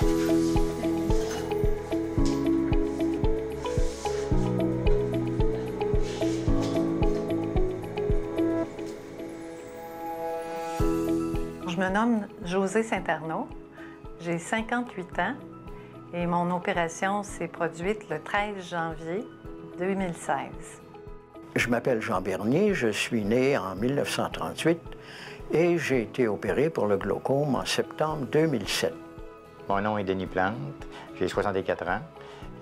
Je me nomme Josée Saint-Arnaud, j'ai 58 ans et mon opération s'est produite le 13 janvier 2016. Je m'appelle Jean Bernier, je suis né en 1938 et j'ai été opéré pour le glaucome en septembre 2007. Mon nom est Denis Plante, j'ai 64 ans.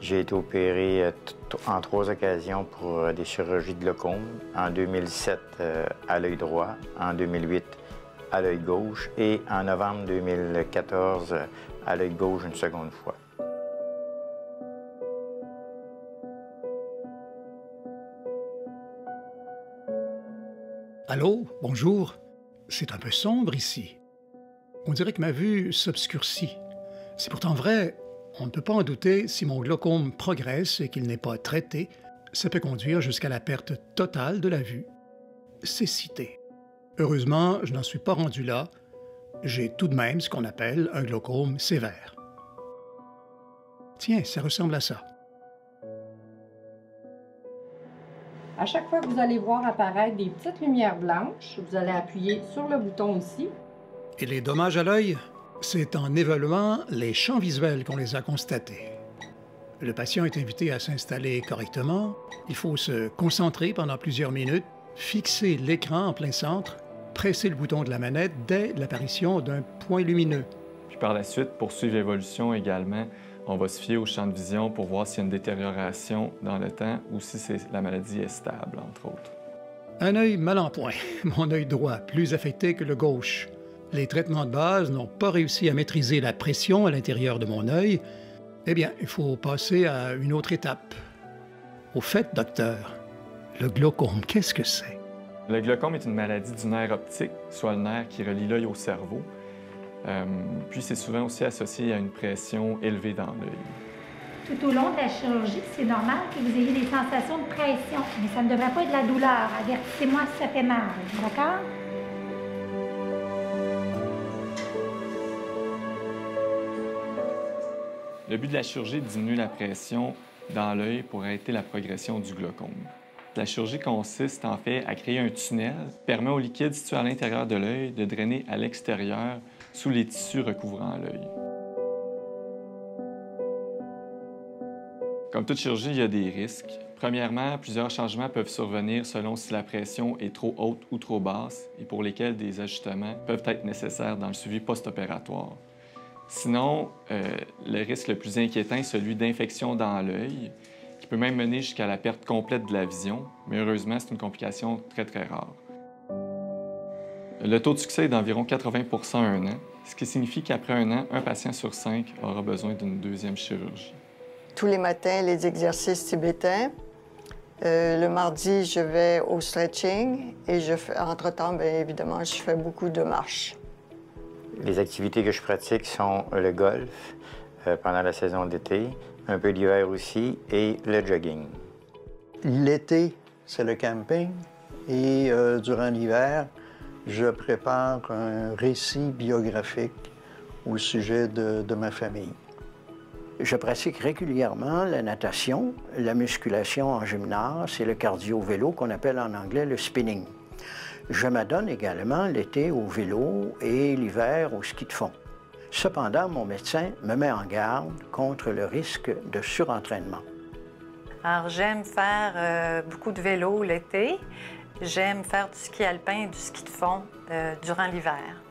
J'ai été opéré en 3 occasions pour des chirurgies de glaucome. En 2007 à l'œil droit, en 2008 à l'œil gauche et en novembre 2014 à l'œil gauche une seconde fois. Allô, bonjour. C'est un peu sombre ici. On dirait que ma vue s'obscurcit. C'est pourtant vrai, on ne peut pas en douter, si mon glaucome progresse et qu'il n'est pas traité, ça peut conduire jusqu'à la perte totale de la vue. Cécité. Heureusement, je n'en suis pas rendu là. J'ai tout de même ce qu'on appelle un glaucome sévère. Tiens, ça ressemble à ça. À chaque fois que vous allez voir apparaître des petites lumières blanches, vous allez appuyer sur le bouton ici. Et les dommages à l'œil? C'est en évaluant les champs visuels qu'on les a constatés. Le patient est invité à s'installer correctement. Il faut se concentrer pendant plusieurs minutes, fixer l'écran en plein centre, presser le bouton de la manette dès l'apparition d'un point lumineux. Puis par la suite, pour suivre l'évolution également, on va se fier au champ de vision pour voir s'il y a une détérioration dans le temps ou si la maladie est stable, entre autres. Un œil mal en point, mon œil droit, plus affecté que le gauche. Les traitements de base n'ont pas réussi à maîtriser la pression à l'intérieur de mon œil. Eh bien, il faut passer à une autre étape. Au fait, docteur, le glaucome, qu'est-ce que c'est? Le glaucome est une maladie du nerf optique, soit le nerf qui relie l'œil au cerveau. Puis c'est souvent aussi associé à une pression élevée dans l'œil. Tout au long de la chirurgie, c'est normal que vous ayez des sensations de pression, mais ça ne devrait pas être de la douleur. Avertissez-moi si ça fait mal, d'accord? Le but de la chirurgie est de diminuer la pression dans l'œil pour arrêter la progression du glaucome. La chirurgie consiste en fait à créer un tunnel qui permet au liquide situé à l'intérieur de l'œil de drainer à l'extérieur sous les tissus recouvrant l'œil. Comme toute chirurgie, il y a des risques. Premièrement, plusieurs changements peuvent survenir selon si la pression est trop haute ou trop basse et pour lesquels des ajustements peuvent être nécessaires dans le suivi post-opératoire. Sinon, le risque le plus inquiétant est celui d'infection dans l'œil, qui peut même mener jusqu'à la perte complète de la vision, mais heureusement, c'est une complication très, très rare. Le taux de succès est d'environ 80 à 1 an, ce qui signifie qu'après 1 an, un patient sur 5 aura besoin d'une deuxième chirurgie. Tous les matins, les exercices tibétains. Le mardi, je vais au stretching et entre-temps, bien évidemment, je fais beaucoup de marches. Les activités que je pratique sont le golf pendant la saison d'été, un peu d'hiver aussi, et le jogging. L'été, c'est le camping et durant l'hiver, je prépare un récit biographique au sujet de ma famille. Je pratique régulièrement la natation, la musculation en gymnase et le cardio-vélo qu'on appelle en anglais le spinning. Je m'adonne également l'été au vélo et l'hiver au ski de fond. Cependant, mon médecin me met en garde contre le risque de surentraînement. Alors, j'aime faire beaucoup de vélo l'été. J'aime faire du ski alpin et du ski de fond durant l'hiver.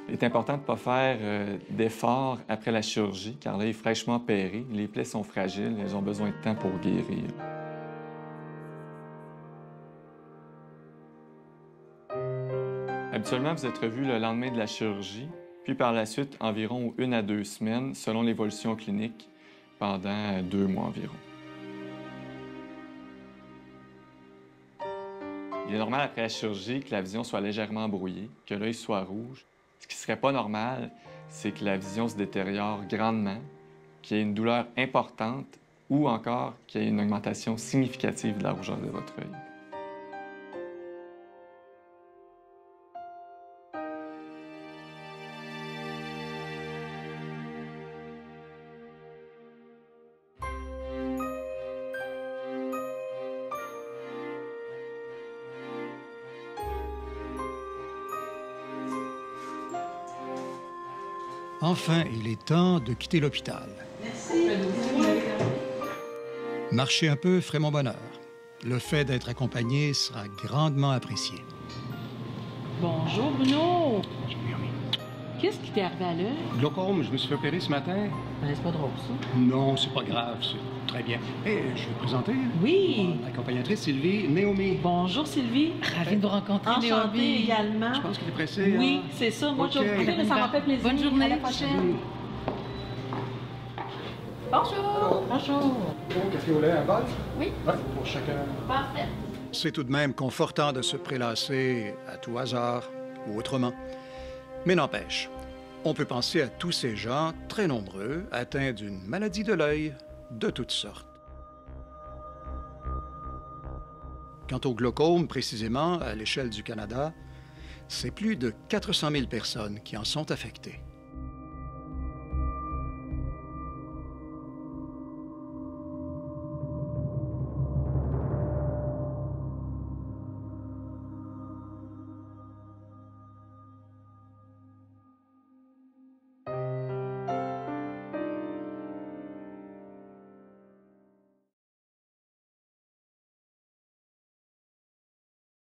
Il est important de ne pas faire d'efforts après la chirurgie, car l'œil est fraîchement opéré, les plaies sont fragiles, elles ont besoin de temps pour guérir. Habituellement, vous êtes revu le lendemain de la chirurgie, puis par la suite, environ 1 à 2 semaines, selon l'évolution clinique, pendant 2 mois environ. Il est normal après la chirurgie que la vision soit légèrement brouillée, que l'œil soit rouge. Ce qui ne serait pas normal, c'est que la vision se détériore grandement, qu'il y ait une douleur importante ou encore qu'il y ait une augmentation significative de la rougeur de votre œil. Enfin, il est temps de quitter l'hôpital. Merci. Marcher un peu ferait mon bonheur. Le fait d'être accompagné sera grandement apprécié. Bonjour, Bruno. Qu'est-ce qui t'est arrivé à l'œil? Glaucome, je me suis fait opérer ce matin. Ben, c'est pas drôle, ça. Non, c'est pas grave, c'est très bien. Et je vais te présenter. Oui. Mon accompagnatrice Sylvie, Naomi. Bonjour, Sylvie. Ravie de vous rencontrer, Enchantée Naomi. également. Je pense qu'il est pressé. Oui, hein? c'est ça. Moi, Ok. je vais vous dire, mais ça m'a fait plaisir. Bonne journée. À la prochaine. Bonjour. Bonjour. Bon, café au lait à base? Oui. Ouais, pour chacun. Parfait. C'est tout de même confortant de se prélasser à tout hasard ou autrement. Mais n'empêche, on peut penser à tous ces gens très nombreux atteints d'une maladie de l'œil de toutes sortes. Quant au glaucome, précisément, à l'échelle du Canada, c'est plus de 400 000 personnes qui en sont affectées.